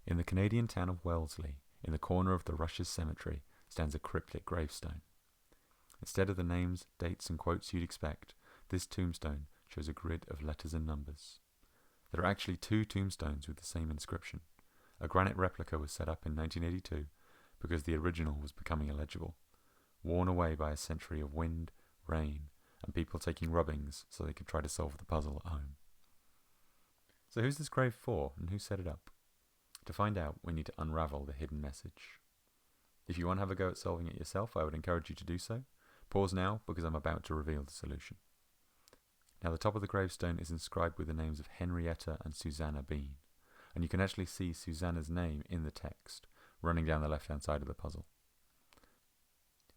In the Canadian town of Wellesley, in the corner of the Rushes Cemetery, stands a cryptic gravestone. Instead of the names, dates and quotes you'd expect, this tombstone shows a grid of letters and numbers. There are actually two tombstones with the same inscription. A granite replica was set up in 1982 because the original was becoming illegible, worn away by a century of wind, rain, and people taking rubbings so they could try to solve the puzzle at home. So who's this grave for, and who set it up? To find out, we need to unravel the hidden message. If you want to have a go at solving it yourself, I would encourage you to do so. Pause now, because I'm about to reveal the solution. Now, the top of the gravestone is inscribed with the names of Henrietta and Susanna Bean, and you can actually see Susanna's name in the text, running down the left-hand side of the puzzle.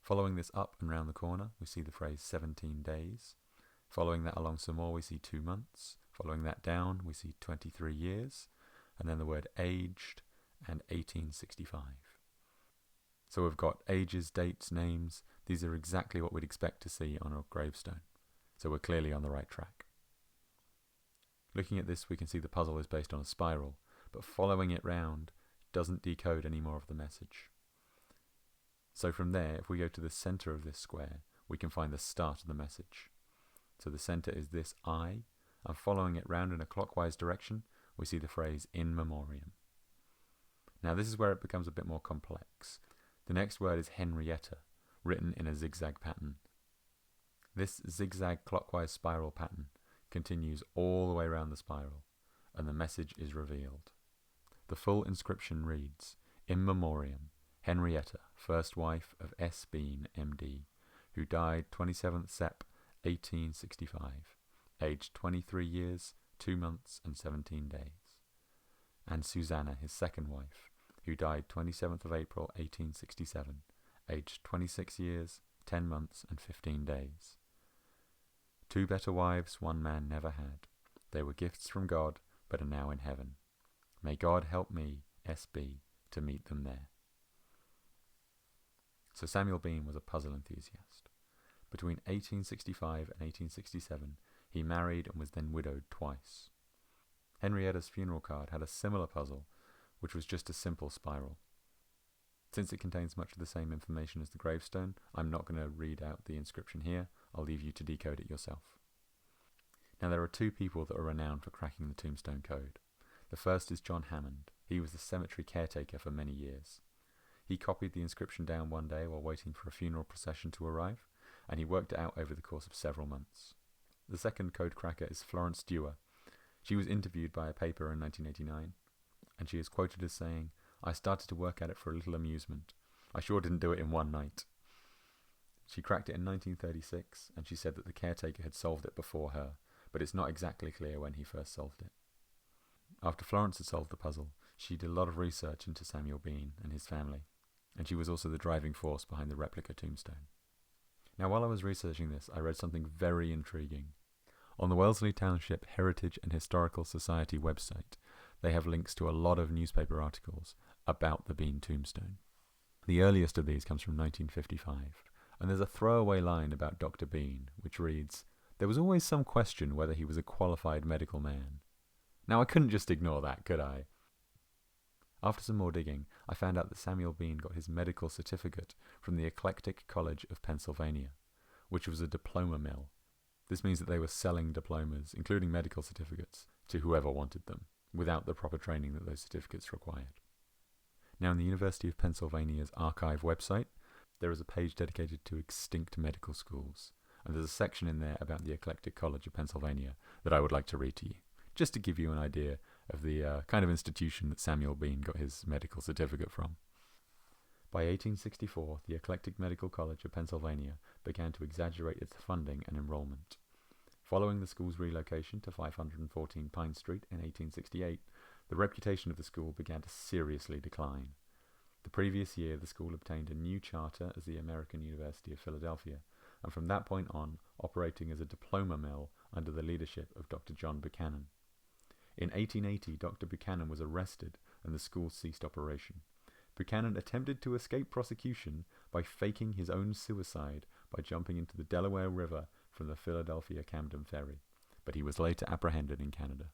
Following this up and round the corner, we see the phrase 17 days. Following that along some more, we see 2 months. Following that down, we see 23 years, and then the word aged and 1865. So we've got ages, dates, names. These are exactly what we'd expect to see on a gravestone. So we're clearly on the right track. Looking at this, we can see the puzzle is based on a spiral, but following it round doesn't decode any more of the message. So from there, if we go to the center of this square, we can find the start of the message. So the center is this I, and following it round in a clockwise direction, we see the phrase in memoriam. Now this is where it becomes a bit more complex. The next word is Henrietta, written in a zigzag pattern. This zigzag clockwise spiral pattern continues all the way around the spiral, and the message is revealed. The full inscription reads, In memoriam, Henrietta, first wife of S. Bean, M.D., who died 27th Sep. 1865, aged 23 years, 2 months and 17 days. And Susanna, his second wife, who died 27th of April 1867, aged 26 years, 10 months and 15 days. 2 better wives one man never had. They were gifts from God, but are now in heaven. May God help me, S.B., to meet them there. So Samuel Bean was a puzzle enthusiast. Between 1865 and 1867, he married and was then widowed twice. Henrietta's funeral card had a similar puzzle, which was just a simple spiral. Since it contains much of the same information as the gravestone, I'm not going to read out the inscription here. I'll leave you to decode it yourself. Now there are 2 people that are renowned for cracking the tombstone code. The first is John Hammond. He was the cemetery caretaker for many years. He copied the inscription down one day while waiting for a funeral procession to arrive, and he worked it out over the course of several months. The second code cracker is Florence Dewar. She was interviewed by a paper in 1989, and she is quoted as saying, I started to work at it for a little amusement. I sure didn't do it in one night. She cracked it in 1936, and she said that the caretaker had solved it before her, but it's not exactly clear when he first solved it. After Florence had solved the puzzle, she did a lot of research into Samuel Bean and his family, and she was also the driving force behind the replica tombstone. Now, while I was researching this, I read something very intriguing. On the Wellesley Township Heritage and Historical Society website, they have links to a lot of newspaper articles about the Bean Tombstone. The earliest of these comes from 1955, and there's a throwaway line about Dr. Bean, which reads, There was always some question whether he was a qualified medical man. Now, I couldn't just ignore that, could I? After some more digging, I found out that Samuel Bean got his medical certificate from the Eclectic College of Pennsylvania, which was a diploma mill. This means that they were selling diplomas, including medical certificates, to whoever wanted them, without the proper training that those certificates required. Now, in the University of Pennsylvania's archive website, there is a page dedicated to extinct medical schools, and there's a section in there about the Eclectic College of Pennsylvania that I would like to read to you, just to give you an idea of the kind of institution that Samuel Bean got his medical certificate from. By 1864, the Eclectic Medical College of Pennsylvania began to exaggerate its funding and enrollment. Following the school's relocation to 514 Pine Street in 1868, the reputation of the school began to seriously decline. The previous year, the school obtained a new charter as the American University of Philadelphia, and from that point on, operating as a diploma mill under the leadership of Dr. John Buchanan. In 1880, Dr. Buchanan was arrested and the school ceased operation. Buchanan attempted to escape prosecution by faking his own suicide by jumping into the Delaware River from the Philadelphia Camden Ferry, but he was later apprehended in Canada.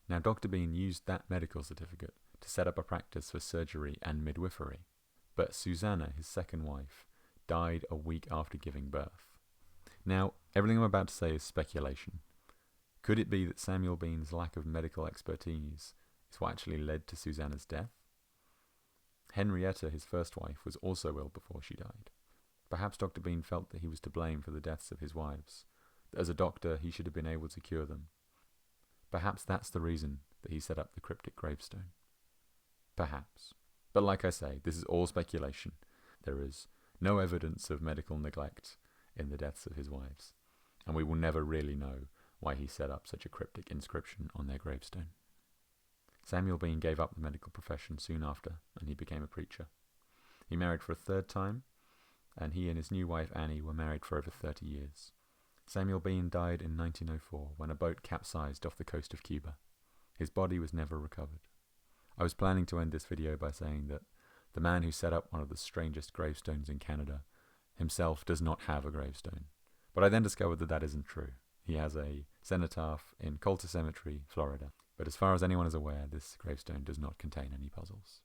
Now, Dr. Bean used that medical certificate to set up a practice for surgery and midwifery, but Susanna, his second wife, died a week after giving birth. Now, everything I'm about to say is speculation. Could it be that Samuel Bean's lack of medical expertise is what actually led to Susanna's death? Henrietta, his first wife, was also ill before she died. Perhaps Dr. Bean felt that he was to blame for the deaths of his wives, that as a doctor he should have been able to cure them. Perhaps that's the reason that he set up the cryptic gravestone. Perhaps. But like I say, this is all speculation. There is no evidence of medical neglect in the deaths of his wives, and we will never really know why he set up such a cryptic inscription on their gravestone. Samuel Bean gave up the medical profession soon after, and he became a preacher. He married for a third time, and he and his new wife Annie were married for over 30 years. Samuel Bean died in 1904 when a boat capsized off the coast of Cuba. His body was never recovered. I was planning to end this video by saying that the man who set up one of the strangest gravestones in Canada himself does not have a gravestone. But I then discovered that that isn't true. He has a cenotaph in Coulter Cemetery, Florida. But as far as anyone is aware, this gravestone does not contain any puzzles.